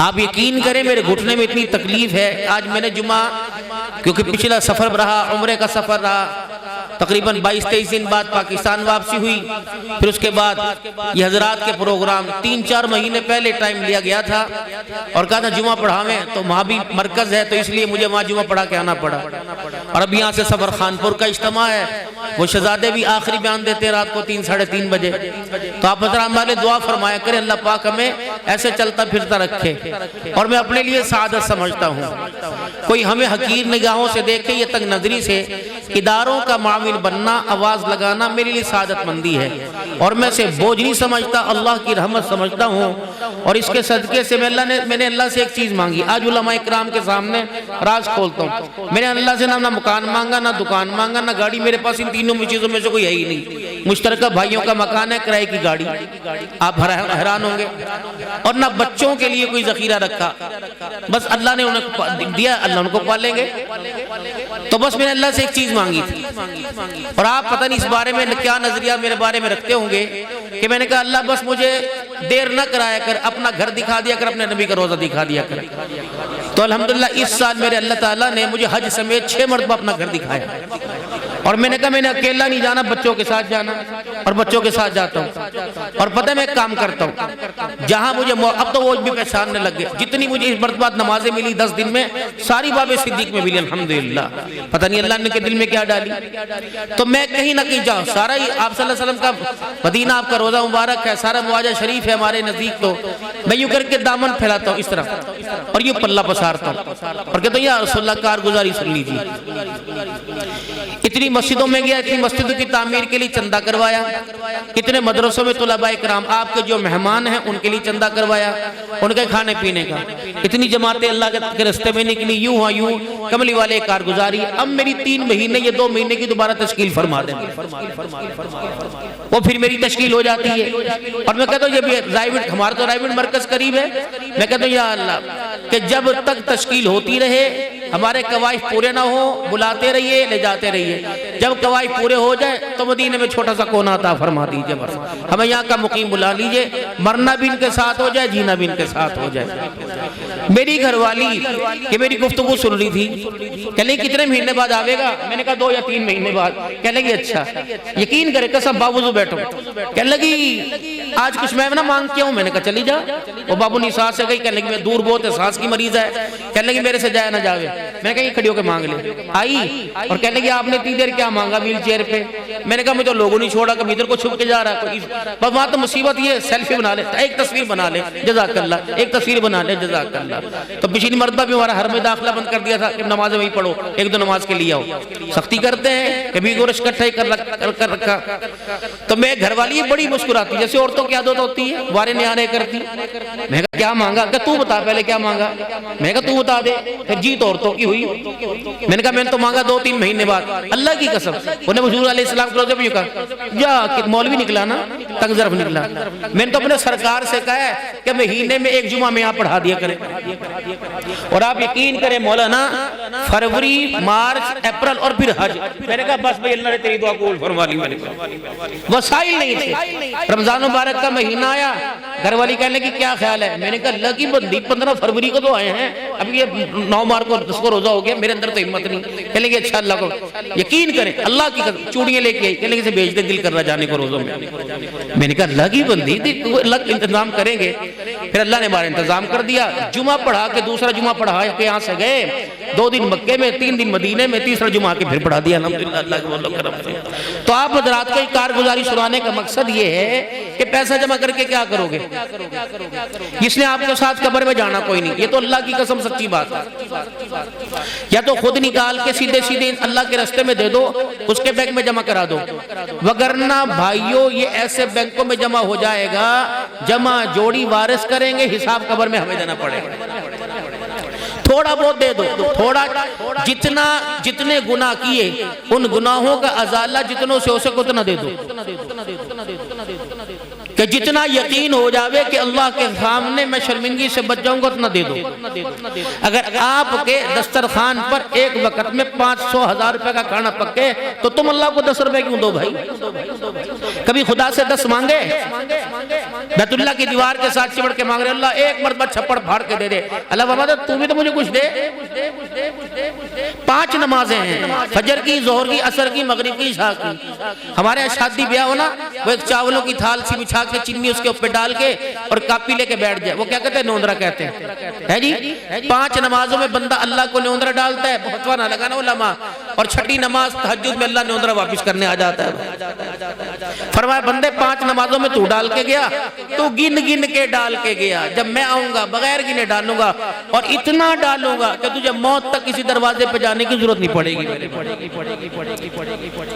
आप यकीन करें मेरे घुटने में इतनी तकलीफ है। आज मैंने जुमा, क्योंकि पिछला सफ़र रहा, उम्रे का सफ़र रहा, तकरीबन 22-23 दिन बाद पाकिस्तान वापसी हुई। फिर उसके बाद ये हजरात के प्रोग्राम 3-4 महीने पहले टाइम लिया गया था और कहा था जुमा पढ़ावें, तो वहाँ भी मरकज़ है तो इसलिए मुझे वहाँ जुमा पढ़ा के आना पड़ा। और अब यहाँ से सफ़र खानपुर का इज्तिमा है, वो शहजादे भी आखिरी बयान देते हैं रात को 3-3:30 बजे। तो आप हज़रात वाले दुआ फरमाया करें अल्लाह पाक हमें ऐसे चलता फिरता रखे। और मैं अपने लिए सादत समझता हूँ, कोई हमें हकीर निगाहों से देखे, ये तंग नजरी से इदारों का माविन बनना, आवाज लगाना मेरे लिए सादतमंदी है और मैं से बोझ नहीं समझता, अल्लाह की रहमत समझता हूँ। और इसके सदके से मैंने अल्लाह से एक चीज मांगी, आज उलमा इकराम के सामने राज खोलता हूँ। मैंने अल्लाह से ना मकान मांगा, ना दुकान मांगा, ना गाड़ी। मेरे पास इन तीनों चीजों में से कोई है ही नहीं। मुश्तरका भाइयों का मकान है, किराए की गाड़ी, आप हैरान होंगे। और ना बच्चों के लिए कोई जखीरा रखा, बस अल्लाह ने उन्हें दिया, अल्लाह उनको पालेंगे। तो बस मैंने अल्लाह से एक चीज मांगी थी। और आप पता नहीं इस बारे में क्या नजरिया मेरे बारे में रखते होंगे कि मैंने कहा अल्लाह बस मुझे देर न कराया कर, अपना घर दिखा दिया कर, अपने नबी का रोजा दिखा दिया कर। तो अल्हम्दुलिल्लाह इस साल मेरे अल्लाह ताला ने मुझे हज समेत 6 मरतबा अपना घर दिखाया। और मैंने कहा मैंने अकेला नहीं जाना, बच्चों के साथ जाना, और बच्चों के साथ जाता हूँ। और पता है मैं एक काम करता हूँ, जहाँ मुझे अब तो वो भी पहचानने लग गए, जितनी मुझे इस मरतबा नमाजें मिली 10 दिन में, सारी बाबे सिद्दीक में मिली अल्हम्दुलिल्लाह। पता नहीं अल्लाह ने के दिल में क्या डाली। तो मैं कहीं ना कहीं जाऊँ, सारा ही आप सल्लल्लाहु अलैहि वसल्लम का मदीना, आपका रोजा मुबारक है, सारा मुआजा शरीफ है हमारे नजदीक। तो मैं यूं करके दामन फैलाता हूँ इस तरफ और यूं पल्ला पसारता हूँ और कहता हूँ या रसूलुल्लाह कारगुजारी सुन लीजिए। इतनी मस्जिदों में गया, इतनी मस्जिदों की तामीर के लिए चंदा करवाया, इतने मदरसों में तुलबा इकराम आपके जो मेहमान हैं उनके लिए चंदा करवाया, उनके खाने पीने का। इतनी जमातें अल्लाह के रास्ते में निकली, यूं हुआ यूं कमली वाले कारगुजारी। अब मेरी 3 महीने या 2 महीने की दोबारा तश्कील फरमा दें, वो फिर मेरी तश्कील हो जाती है। और मैं कहता हूँ ये रायविंड, हमारा तो रायविंड मरकज करीब है, मैं कहता हूँ या अल्लाह कि जब तक तश्कील होती रहे, हमारे कवाइफ पूरे ना हो, बुलाते रहिए, ले जाते रहिए। जब कवाइफ पूरे हो जाए तो मदीने में छोटा सा कोना अता फरमा दीजिए, बस हमें यहाँ का मुकीम बुला लीजिए, मरना भी इनके साथ हो जाए, जीना भी इनके साथ हो जाए। मेरी घरवाली कि मेरी गुफ्तगू सुन रही थी, कह लगी कितने महीने बाद आवेगा? मैंने कहा 2 या 3 महीने बाद। कह लगी अच्छा, यकीन करे कसम बावजूद बैठो। कह लगी आज कुछ मैं ना मांग के हूँ। मैंने कहा चली जा। वो बाबू नी सांस से गई, कह लगी मैं दूर बहुत है, सांस की मरीज है, कह लगी मेरे से जाया ना जावे। मैंने कहा ये खड़ी होकर मांग ले। आई और कह लगी आपने इतनी देर क्या मांगा व्हील चेयर पे? मैंने कहा मुझे तो लोगों ने छोड़ा, कभी इधर को छुप के जा रहा है। बस वहां तो मुसीबत ये सेल्फी बना ले, एक तस्वीर बना ले, जज़ाकल्लाह, एक तस्वीर बना ले, जज़ाकल्लाह। तो पिछली मरतबा भी हमारा हर में दाखिला बंद कर दिया था कि नमाज वही पढ़ो, 1-2 नमाज के लिए आओ। सख्ती करते हैं, कभी गोरश इकट्ठा ही कर रखा। तो मैं घरवाली बड़ी मुस्कुराती, जैसे औरतों की आदत होती है, वारे न्यारे करती। मैं कहा क्या मांगा? क्या तू बता पहले क्या मांगा? मैं कहा तू बता दे। फिर जीत औरतों की हुई। मैंने कहा मैंने तो मांगा 2-3 महीने बाद, अल्लाह की कसम। उन्हें हुजूर अलैहिस्सलाम के रोज़े पे कहा या मौलवी निकला ना, तंगजरफ निकला। मैंने तो अपने सरकार से कहा है कि महीने में 1 जुमा में यहाँ पढ़ा दिया करें। और आप यकीन करें मौलाना, फरवरी, मार्च, अप्रैल और फिर हज। मैंने कहा बस भाई अल्लाह ने तेरी दुआ कबूल फरमा ली। मैंने कहा वसाइल नहीं थे। रमजान मुबारक का महीना आया, घरवाली कहने की क्या ख्याल है? मैंने कहा अल्लाह की बंदी 15 फरवरी को तो आए हैं, अब ये 9 मार्च को 10 को रोजा हो गया, मेरे अंदर तो हिम्मत नहीं। कहने की अच्छा अल्लाह को यकीन करें, अल्लाह की चूड़ियां लेके आई, कहने से भेज दे, दिल कर रहा जाने को रोजों में। मैंने कहा अल्लाह की बंदी, अल्लाह इंतजाम करेंगे। फिर अल्लाह ने हमारा इंतजाम कर दिया। जुमा पढ़ा के दूसरा जुमा पढ़ा के यहाँ से गए, 2 दिन मक्के में, 3 दिन मदीने में, तीसरा जुमा के फिर पढ़ा दिया अल्हम्दुलिल्लाह अल्लाह के करम से। तो आप हज़रात को कारगुजारी सुनाने का मकसद ये है कि पैसा जमा करके क्या करोगे? जिसने आपके साथ कब्र में जाना कोई नहीं, ये तो अल्लाह की कसम सच्ची बात है। या तो खुद निकाल के सीधे सीधे अल्लाह के रास्ते में दे दो, उसके बैंक में जमा करा दो, वगरना भाइयों ये ऐसे बैंकों में जमा हो जाएगा, जमा जोड़ी वारिस करेंगे, हिसाब कब्र में हमें देना पड़ेगा। थोड़ा बहुत दे दो, थोड़ा जितने गुनाह किए उन गुनाहों का अजाला जितनों से हो सके उतना दे दो। कि जितना यकीन हो जावे कि अल्लाह के सामने मैं शर्मिंदगी से बच जाऊंगा उतना दे दो। अगर आपके दस्तरखान पर एक वक्त में 500,000 रुपए का खाना पके तो तुम अल्लाह को 10 रुपए क्यों दो भाई? कभी खुदा से 10 मांगे? बैतुल्लाह की दीवार के साथ चिपड़ के मांग रहे, अल्लाह एक मरतबा छप्पड़ फाड़ के दे दे। अल्लाह बाबा तू भी तो मुझे कुछ दे। 5 नमाजें हैं, फजर की, जोहर की, असर की, मगरिब की, इशा की। हमारे यहाँ शादी ब्याह हो ना, वो एक चावलों की थाल सी बिछा के चीनी उसके ऊपर डाल के और कापी लेके बैठ जाए, वो क्या कहते हैं? नोंदरा कहते हैं, है जी। 5 नमाजों में बंदा अल्लाह को नोंदरा डालता है, बहुत ना लगाना उलमा, और छठी नमाज तहज्जुद में अल्लाह नोंदरा वापिस करने आ जाता है। फरमाया बंदे 5 नमाजों में तू डाल के गया, तू गिन गिन के डाल के गया, जब मैं आऊंगा बगैर गिने डालूंगा और इतना डालूंगा कि तुझे मौत तक किसी दरवाजे पे जाने की जरूरत नहीं पड़ेगी।